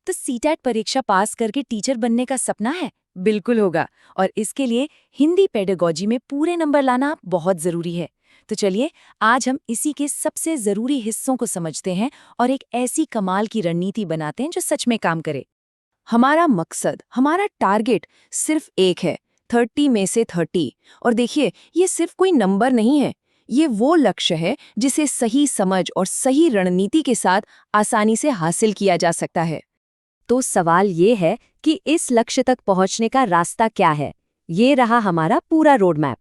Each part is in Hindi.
तो सीटेट परीक्षा पास करके टीचर बनने का सपना है? बिल्कुल होगा। और इसके लिए हिंदी पेडागोजी में पूरे नंबर लाना बहुत जरूरी है। तो चलिए आज हम इसी के सबसे जरूरी हिस्सों को समझते हैं और एक ऐसी कमाल की रणनीति बनाते हैं जो सच में काम करे। हमारा मकसद, हमारा टारगेट सिर्फ एक है, 30 में से 30। और देखिए, ये सिर्फ कोई नंबर नहीं है, ये वो लक्ष्य है जिसे सही समझ और सही रणनीति के साथ आसानी से हासिल किया जा सकता है। तो सवाल ये है कि इस लक्ष्य तक पहुंचने का रास्ता क्या है। ये रहा हमारा पूरा रोड मैप।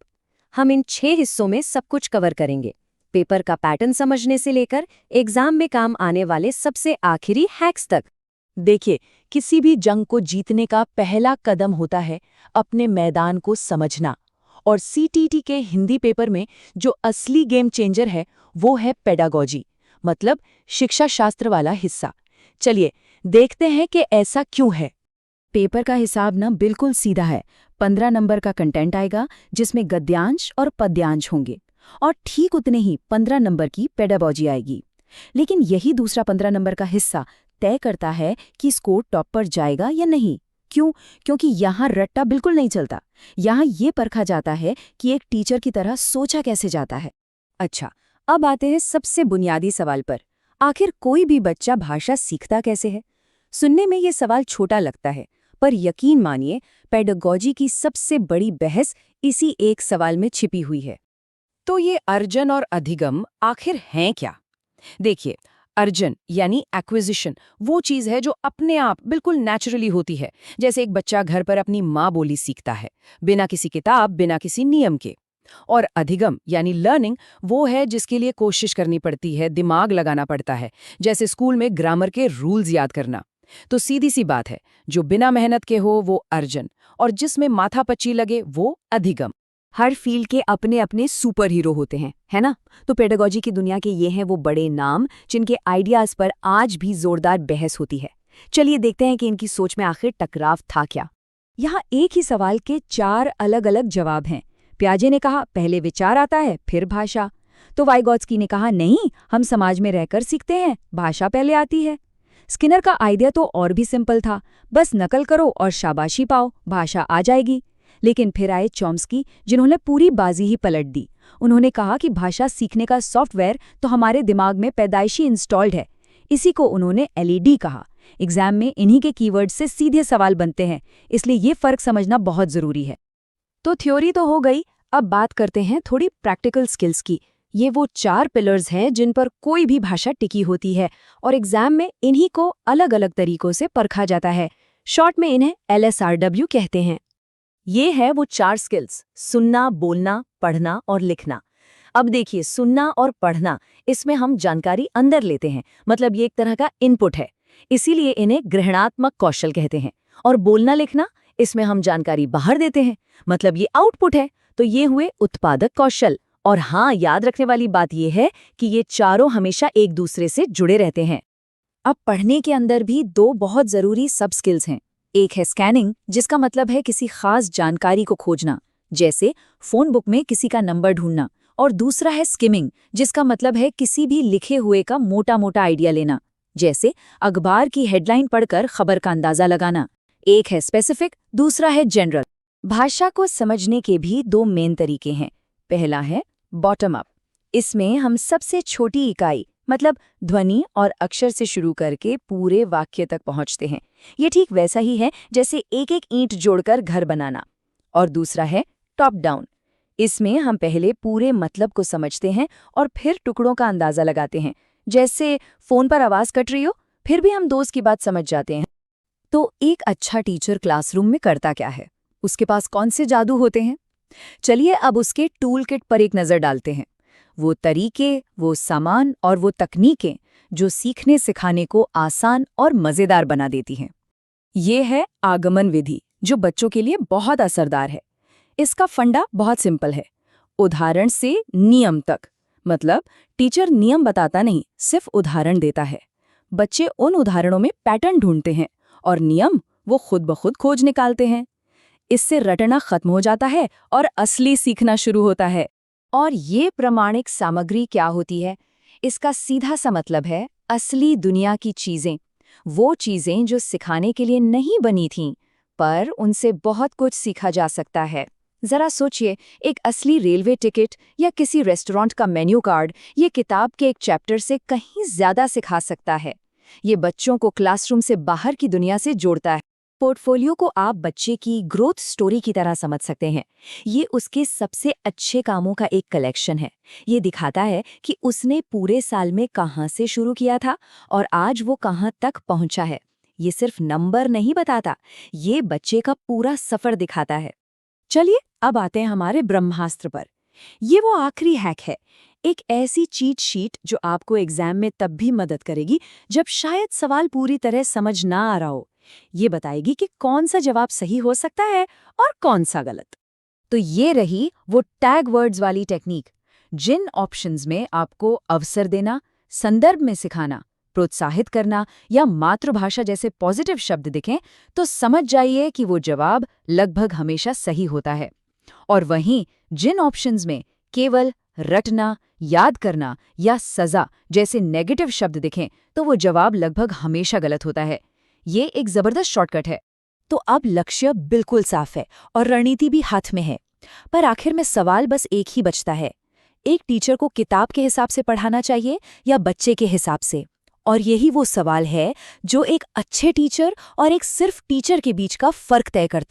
हम इन 6 हिस्सों में सब कुछ कवर करेंगे, पेपर का पैटर्न समझने से लेकर एग्जाम में काम आने वाले सबसे आखिरी हैक्स तक। देखिए, किसी भी जंग को जीतने का पहला कदम होता है अपने मैदान को समझना। और सीटीटी के हिंदी पेपर में जो असली गेम चेंजर है वो है पेडागोजी, मतलब शिक्षा शास्त्र वाला हिस्सा। चलिए देखते हैं कि ऐसा क्यों है। पेपर का हिसाब ना बिल्कुल सीधा है। 15 नंबर का कंटेंट आएगा जिसमें गद्यांश और पद्यांश होंगे, और ठीक उतने ही 15 नंबर की पेडागोजी आएगी। लेकिन यही दूसरा 15 नंबर का हिस्सा तय करता है कि स्कोर टॉप पर जाएगा या नहीं। क्यों? क्योंकि यहाँ रट्टा बिल्कुल नहीं चलता। यहाँ ये परखा जाता है कि एक टीचर की तरह सोचा कैसे जाता है। अच्छा, अब आते हैं सबसे बुनियादी सवाल पर। आखिर कोई भी बच्चा भाषा सीखता कैसे है? सुनने में ये सवाल छोटा लगता है, पर यकीन मानिए पेडागोजी की सबसे बड़ी बहस इसी एक सवाल में छिपी हुई है। तो ये अर्जन और अधिगम आखिर हैं क्या? देखिए, अर्जन यानी एक्विजिशन वो चीज़ है जो अपने आप बिल्कुल नेचुरली होती है, जैसे एक बच्चा घर पर अपनी माँ बोली सीखता है, बिना किसी किताब, बिना किसी नियम के। और अधिगम यानी लर्निंग वो है जिसके लिए कोशिश करनी पड़ती है, दिमाग लगाना पड़ता है, जैसे स्कूल में ग्रामर के रूल्स याद करना। तो सीधी सी बात है, जो बिना मेहनत के हो वो अर्जन, और जिसमें माथापच्ची लगे वो अधिगम। हर फील्ड के अपने अपने सुपर हीरो होते हैं, है ना? तो पेडागोजी की दुनिया के ये हैं वो बड़े नाम जिनके आइडियाज पर आज भी जोरदार बहस होती है। चलिए देखते हैं कि इनकी सोच में आखिर टकराव था क्या। यहाँ एक ही सवाल के 4 अलग अलग जवाब हैं। पियाजे ने कहा पहले विचार आता है फिर भाषा, तो वाइगोत्स्की ने कहा नहीं, हम समाज में रहकर सीखते हैं, भाषा पहले आती है। स्किनर का आइडिया तो और भी सिंपल था, बस नकल करो और शाबाशी पाओ, भाषा आ जाएगी। लेकिन फिर आए चॉम्स्की, जिन्होंने पूरी बाजी ही पलट दी। उन्होंने कहा कि भाषा सीखने का सॉफ्टवेयर तो हमारे दिमाग में पैदाइशी इंस्टॉल्ड है। इसी को उन्होंने एलईडी कहा। एग्जाम में इन्हीं के कीवर्ड से सीधे सवाल बनते हैं, इसलिए ये फर्क समझना बहुत जरूरी है। तो थ्योरी तो हो गई, अब बात करते हैं थोड़ी प्रैक्टिकल स्किल्स की। ये वो 4 पिलर्स हैं जिन पर कोई भी भाषा टिकी होती है, और एग्जाम में इन्हीं को अलग अलग तरीकों से परखा जाता है। शॉर्ट में इन्हें LSRW कहते हैं। ये है वो 4 स्किल्स: सुनना, बोलना, पढ़ना और लिखना। अब देखिए, सुनना और पढ़ना, इसमें हम जानकारी अंदर लेते हैं, मतलब ये एक तरह का इनपुट है, इसीलिए इन्हें ग्रहणात्मक कौशल कहते हैं। और बोलना लिखना, इसमें हम जानकारी बाहर देते हैं, मतलब ये आउटपुट है, तो ये हुए उत्पादक कौशल। और हाँ, याद रखने वाली बात ये है कि ये चारों हमेशा एक दूसरे से जुड़े रहते हैं। अब पढ़ने के अंदर भी 2 बहुत जरूरी सब स्किल्स हैं। एक है स्कैनिंग, जिसका मतलब है किसी खास जानकारी को खोजना, जैसे फोन बुक में किसी का नंबर ढूंढना। और दूसरा है स्किमिंग, जिसका मतलब है किसी भी लिखे हुए का मोटा मोटा आइडिया लेना, जैसे अखबार की हेडलाइन पढ़कर खबर का अंदाजा लगाना। एक है स्पेसिफिक, दूसरा है जनरल। भाषा को समझने के भी 2 मेन तरीके हैं। पहला है बॉटम अप। इसमें हम सबसे छोटी इकाई, मतलब ध्वनि और अक्षर से शुरू करके पूरे वाक्य तक पहुंचते हैं। ये ठीक वैसा ही है जैसे एक एक ईंट जोड़कर घर बनाना। और दूसरा है टॉप डाउन। इसमें हम पहले पूरे मतलब को समझते हैं और फिर टुकड़ों का अंदाजा लगाते हैं, जैसे फोन पर आवाज कट रही हो, फिर भी हम दोस्त की बात समझ जाते हैं। तो एक अच्छा टीचर क्लासरूम में करता क्या है? उसके पास कौन से जादू होते हैं? चलिए अब उसके टूल किट पर एक नज़र डालते हैं। वो तरीके, वो सामान और वो तकनीकें जो सीखने सिखाने को आसान और मज़ेदार बना देती हैं। ये है आगमन विधि, जो बच्चों के लिए बहुत असरदार है। इसका फंडा बहुत सिंपल है, उदाहरण से नियम तक। मतलब टीचर नियम बताता नहीं, सिर्फ उदाहरण देता है। बच्चे उन उदाहरणों में पैटर्न ढूंढते हैं और नियम वो खुद ब खुद खोज निकालते हैं। इससे रटना खत्म हो जाता है और असली सीखना शुरू होता है। और ये प्रमाणिक सामग्री क्या होती है? इसका सीधा सा मतलब है असली दुनिया की चीजें, वो चीजें जो सिखाने के लिए नहीं बनी थीं, पर उनसे बहुत कुछ सीखा जा सकता है। जरा सोचिए, एक असली रेलवे टिकट या किसी रेस्टोरेंट का मेन्यू कार्ड ये किताब के एक चैप्टर से कहीं ज्यादा सिखा सकता है। ये बच्चों को क्लासरूम से बाहर की दुनिया से जोड़ता है। पोर्टफोलियो को आप बच्चे की ग्रोथ स्टोरी की तरह समझ सकते हैं। ये उसके सबसे अच्छे कामों का एक कलेक्शन है। ये दिखाता है कि उसने पूरे साल में कहाँ से शुरू किया था और आज वो कहाँ तक पहुंचा है। ये सिर्फ नंबर नहीं बताता, ये बच्चे का पूरा सफर दिखाता है। चलिए अब आते हैं हमारे ब्रह्मास्त्र पर। ये वो आखिरी हैक है, एक ऐसी चीट शीट जो आपको एग्जाम में तब भी मदद करेगी जब शायद सवाल पूरी तरह समझ ना आ रहा हो। ये बताएगी कि कौन सा जवाब सही हो सकता है और कौन सा गलत। तो ये रही वो टैग वर्ड्स वाली टेक्निक। जिन ऑप्शंस में आपको अवसर देना, संदर्भ में सिखाना, प्रोत्साहित करना या मातृभाषा जैसे पॉजिटिव शब्द दिखें, तो समझ जाइए कि वो जवाब लगभग हमेशा सही होता है। और वहीं जिन ऑप्शंस में केवल रटना, याद करना या सजा जैसे नेगेटिव शब्द दिखें, तो वो जवाब लगभग हमेशा गलत होता है। ये एक जबरदस्त शॉर्टकट है। तो अब लक्ष्य बिल्कुल साफ है और रणनीति भी हाथ में है। पर आखिर में सवाल बस एक ही बचता है, एक टीचर को किताब के हिसाब से पढ़ाना चाहिए या बच्चे के हिसाब से? और यही वो सवाल है जो एक अच्छे टीचर और एक सिर्फ टीचर के बीच का फर्क तय करता है।